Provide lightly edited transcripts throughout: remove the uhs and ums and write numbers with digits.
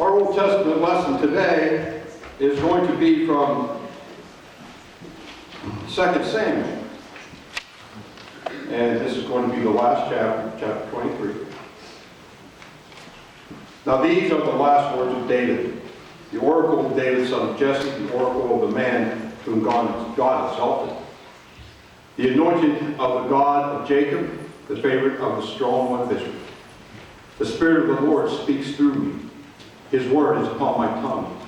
Our Old Testament lesson today is going to be from 2 Samuel. And this is going to be the last chapter, chapter 23. Now these are the last words of David, the oracle of David, son of Jesse, the oracle of the man whom God exalted, the anointed of the God of Jacob, the favorite of the strong one of Israel. The Spirit of the Lord speaks through me. His word is upon my tongue.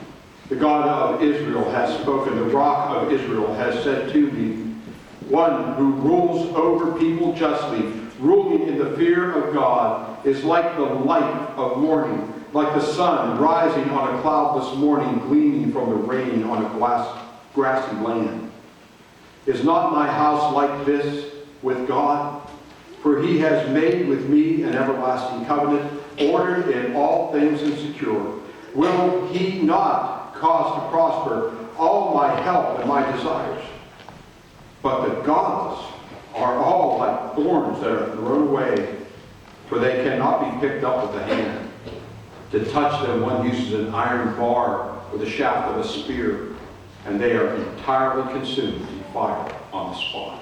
The God of Israel has spoken. The Rock of Israel has said to me, one who rules over people justly, ruling in the fear of God, is like the light of morning, like the sun rising on a cloudless morning, gleaming from the rain on a grassy land. Is not my house like this with God? For he has made with me an everlasting covenant, ordered in all things and secure. Will he not cause to prosper all my help and my desires? But the godless are all like thorns that are thrown away, for they cannot be picked up with the hand. To touch them, one uses an iron bar or the shaft of a spear, and they are entirely consumed in fire on the spot.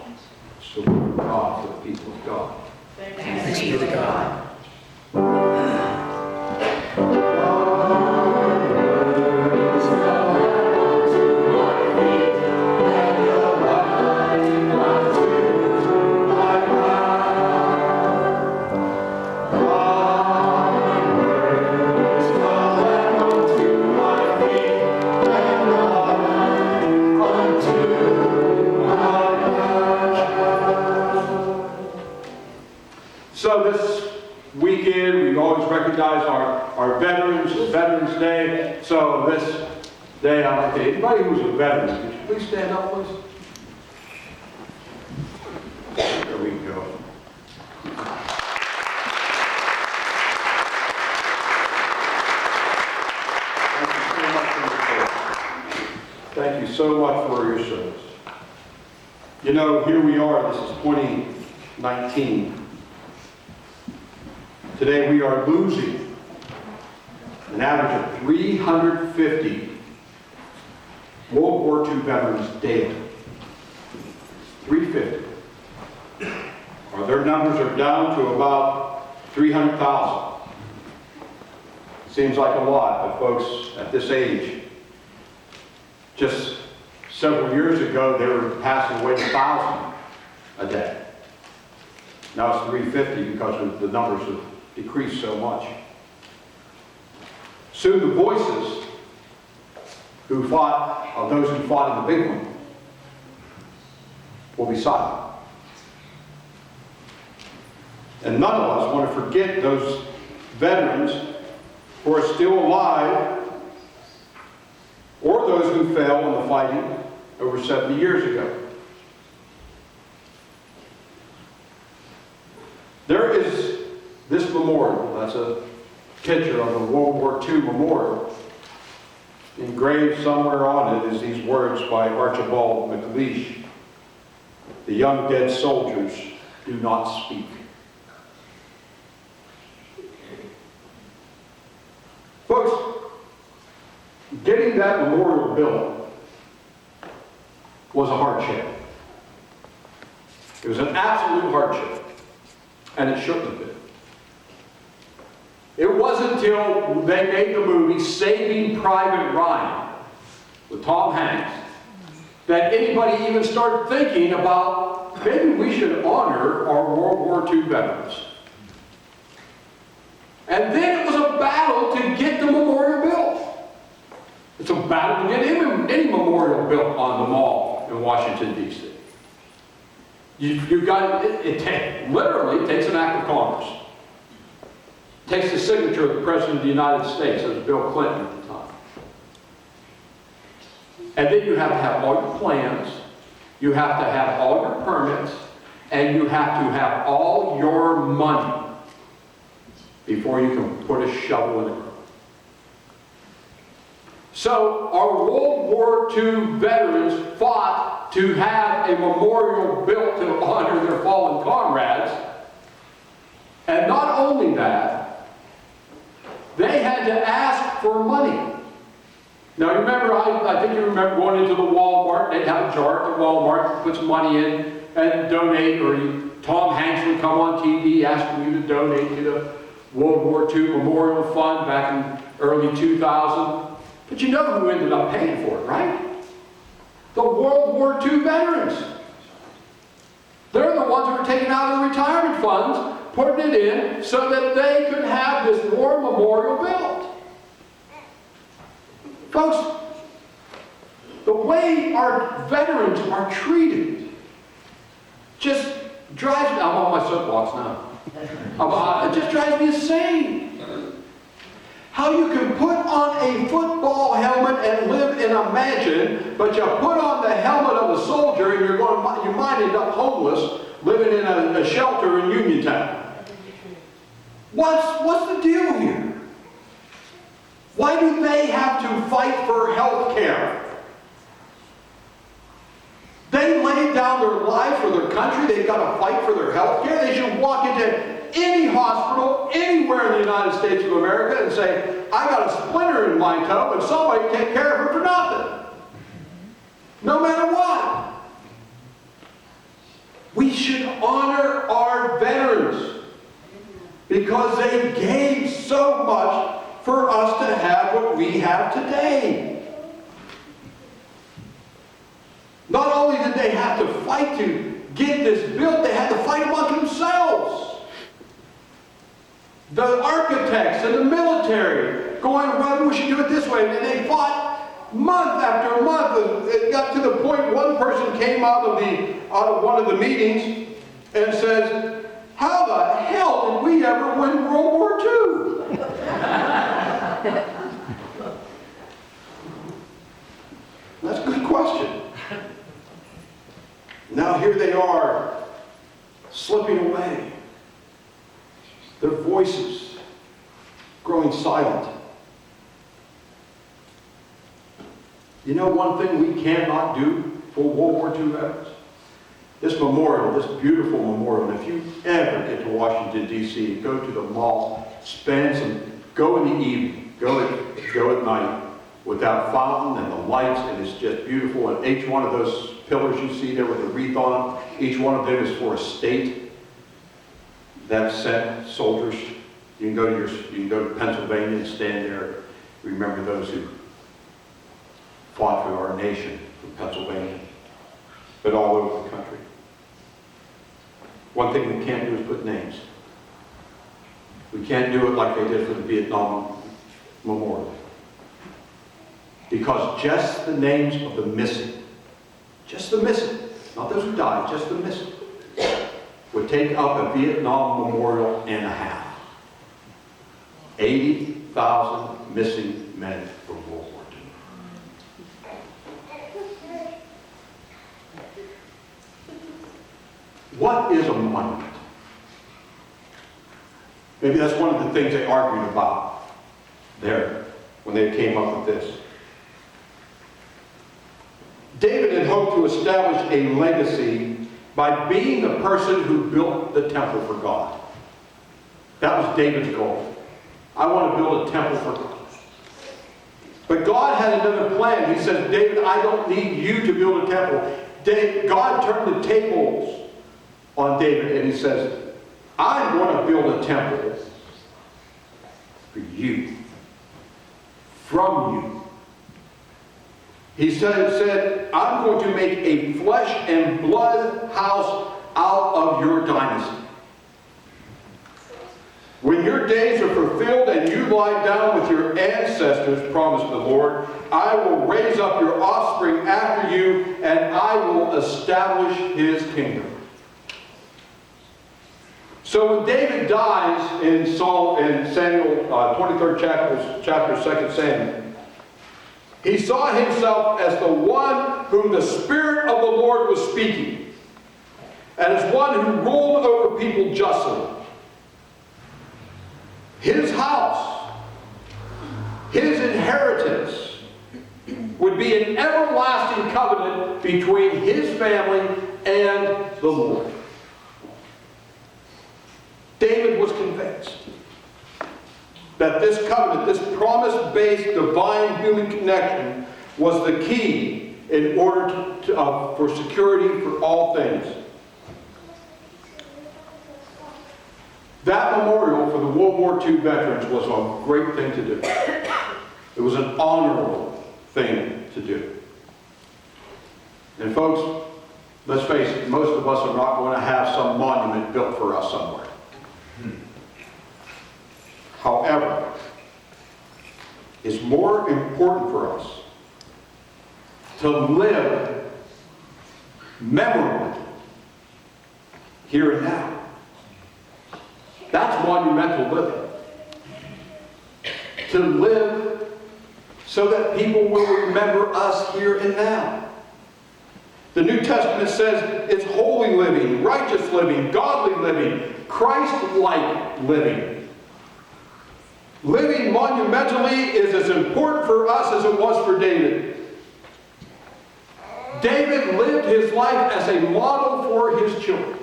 It's the word of God for the people of God. Thanks be to God. So this weekend, we always recognize our veterans, Veterans Day. So this day, I'd like to, anybody who's a veteran, could you please stand up, please? There we go. Thank you so much for your service. You know, here we are, this is 2019. Today we are losing an average of 350 World War II veterans daily. 350. Their numbers are down to about 300,000. Seems like a lot of folks at this age. Just several years ago, they were passing away 1,000 a day. Now it's 350 because of the numbers have decreased so much. Soon the voices of those who fought in the big one will be silent. And none of us want to forget those veterans who are still alive or those who fell in the fighting over 70 years ago. There is this memorial. That's a picture of the World War II memorial. Engraved somewhere on it is these words by Archibald MacLeish. The young dead soldiers do not speak. Folks, getting that memorial built was a hardship. It was an absolute hardship. And it shouldn't have been. It wasn't until they made the movie Saving Private Ryan with Tom Hanks that anybody even started thinking about maybe we should honor our World War II veterans. And then it was a battle to get the memorial built. It's a battle to get any memorial built on the mall in Washington, D.C. You've got, it literally takes an act of Congress. It takes the signature of the President of the United States, that was Bill Clinton at the time. And then you have to have all your plans, you have to have all your permits, and you have to have all your money before you can put a shovel in the ground. So our World War II veterans fought to have a memorial built to honor their fallen comrades. And not only that, they had to ask for money. Now remember, I think you remember going into the Walmart, they'd have a jar at the Walmart, put some money in and donate, or Tom Hanks would come on TV asking you to donate to the World War II Memorial Fund back in early 2000. But you know who ended up paying for it, right? The World War II veterans. They're the ones who are taking out of the retirement funds, putting it in so that they could have this war memorial built. Folks, the way our veterans are treated just drives me, I'm on my soapbox now. It just drives me insane. How you can put on a football helmet and live in a mansion, but you put on the helmet of a soldier and you might end up homeless, living in a shelter in Uniontown. What's the deal here? Why do they have to fight for health care? They laid down their lives for their country. They've got to fight for their health care. They should walk into any hospital anywhere in the United States of America and say, I got a splinter in my toe and somebody take care of it for nothing. No matter what. We should honor our veterans because they gave so much for us to have what we have today. Not only did they have to fight to get this built, they had to fight among themselves. The architects and the military going, well, we should do it this way. And they fought month after month. It got to the point one person came out of one of the meetings and says, how the hell did we ever win World War II? That's a good question. Now here they are, slipping away. Their voices growing silent. You know one thing we cannot do for World War II veterans? This memorial, this beautiful memorial, and if you ever get to Washington, D.C., go to the mall, go in the evening, go at night, with that fountain and the lights, and it's just beautiful. And each one of those pillars you see there with a wreath on them, each one of them is for a state that sent soldiers. You can go to Pennsylvania and stand there. Remember those who fought for our nation from Pennsylvania, but all over the country. One thing we can't do is put names. We can't do it like they did for the Vietnam Memorial. Because just the names of the missing, not those who died, just the missing, would take up a Vietnam memorial and a half. 80,000 missing men from World War II. What is a monument? Maybe that's one of the things they argued about there when they came up with this. David had hoped to establish a legacy by being the person who built the temple for God. That was David's goal. I want to build a temple for God. But God had another plan. He said, David, I don't need you to build a temple. God turned the tables on David and he says, I want to build a temple for you. From you. He said, I'm going to make a flesh and blood house out of your dynasty. When your days are fulfilled and you lie down with your ancestors, promised the Lord, I will raise up your offspring after you, and I will establish his kingdom. So when David dies in Samuel 23rd chapter 2 Samuel, he saw himself as the one whom the Spirit of the Lord was speaking, and as one who ruled over people justly. His house, his inheritance, would be an everlasting covenant between his family and the Lord. David was convinced that this covenant, this promise-based divine human connection, was the key in order for security for all things. That memorial for the World War II veterans was a great thing to do. It was an honorable thing to do. And folks, let's face it, most of us are not going to have some monument built for us somewhere. However, it's more important for us to live memorably here and now. That's monumental living. To live so that people will remember us here and now. The New Testament says it's holy living, righteous living, godly living, Christ-like living. Living monumentally is as important for us as it was for David. David lived his life as a model for his children.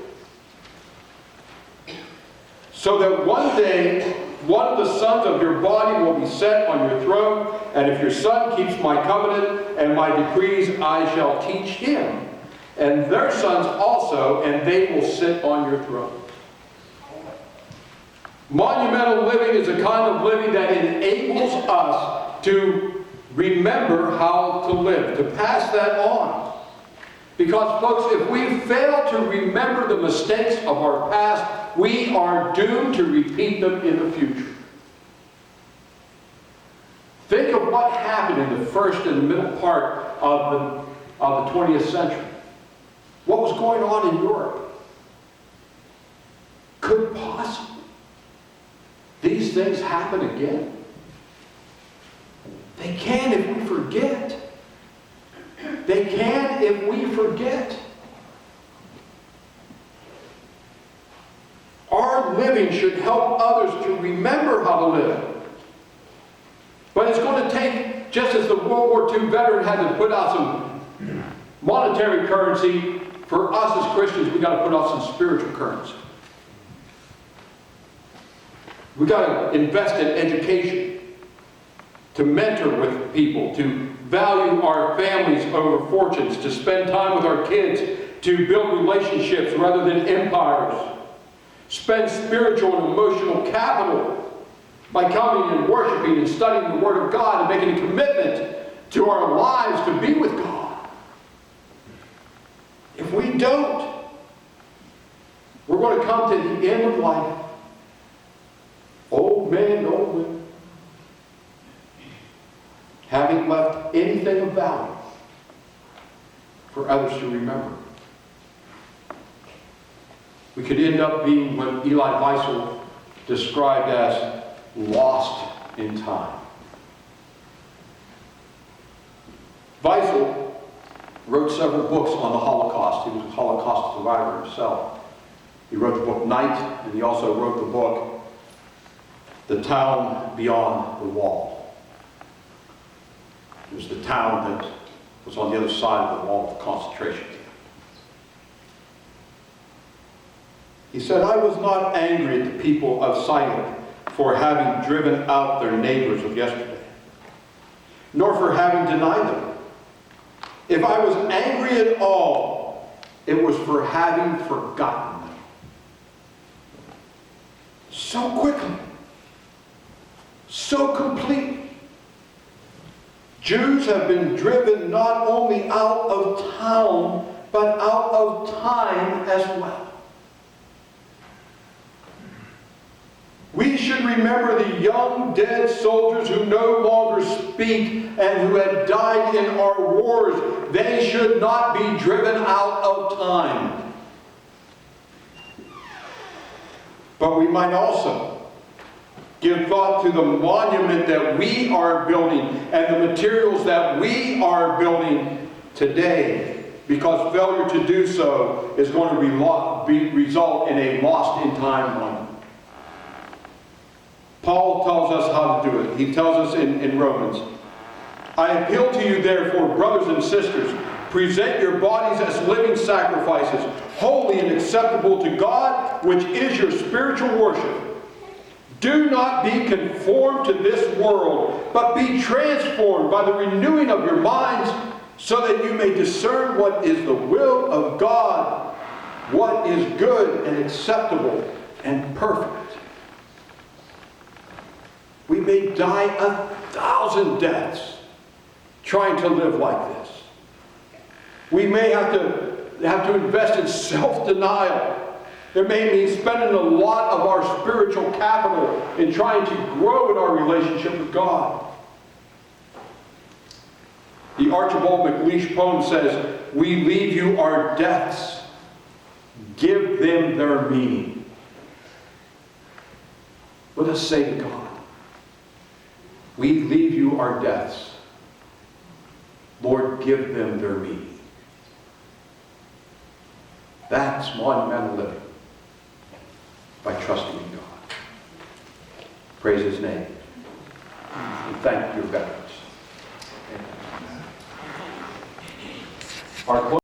So that one day, one of the sons of your body will be set on your throne, and if your son keeps my covenant and my decrees, I shall teach him, and their sons also, and they will sit on your throne. Monumental living is a kind of living that enables us to remember how to live, to pass that on. Because, folks, if we fail to remember the mistakes of our past, we are doomed to repeat them in the future. Think of what happened in the first and middle part of the 20th century. What was going on in Europe? Could possibly these things happen again? They can if we forget. They can if we forget. Our living should help others to remember how to live. But it's going to take, just as the World War II veteran had to put out some monetary currency, for us as Christians, we've got to put out some spiritual currency. We've got to invest in education, to mentor with people, to value our families over fortunes, to spend time with our kids, to build relationships rather than empires. Spend spiritual and emotional capital by coming and worshiping and studying the Word of God and making a commitment to our lives to be with God. If we don't, we're going to come to the end of life, old men, old women, having left anything of value for others to remember. We could end up being what Elie Wiesel described as lost in time. Wiesel wrote several books on the Holocaust. He was a Holocaust survivor himself. He wrote the book Night, and he also wrote the book The Town Beyond the Wall. It was the town that was on the other side of the wall of concentration camp. He said, I was not angry at the people of Sidon for having driven out their neighbors of yesterday, nor for having denied them. If I was angry at all, it was for having forgotten them. So quickly, so completely. Jews have been driven not only out of town, but out of time as well. We should remember the young dead soldiers who no longer speak and who had died in our wars. They should not be driven out of time. But we might also give thought to the monument that we are building and the materials that we are building today, because failure to do so is going to result in a lost-in-time monument. Paul tells us how to do it. He tells us in Romans, I appeal to you, therefore, brothers and sisters, present your bodies as living sacrifices, holy and acceptable to God, which is your spiritual worship. Do not be conformed to this world, but be transformed by the renewing of your minds, so that you may discern what is the will of God, what is good and acceptable and perfect. We may die 1,000 deaths trying to live like this. We may have to invest in self-denial. It may mean spending a lot of our spiritual capital in trying to grow in our relationship with God. The Archibald MacLeish poem says, "We leave you our deaths. Give them their meaning." Let us say to God, we leave you our deaths. Lord, give them their meaning. That's monumental living, by trusting in God. Praise His name. And thank your veterans. Our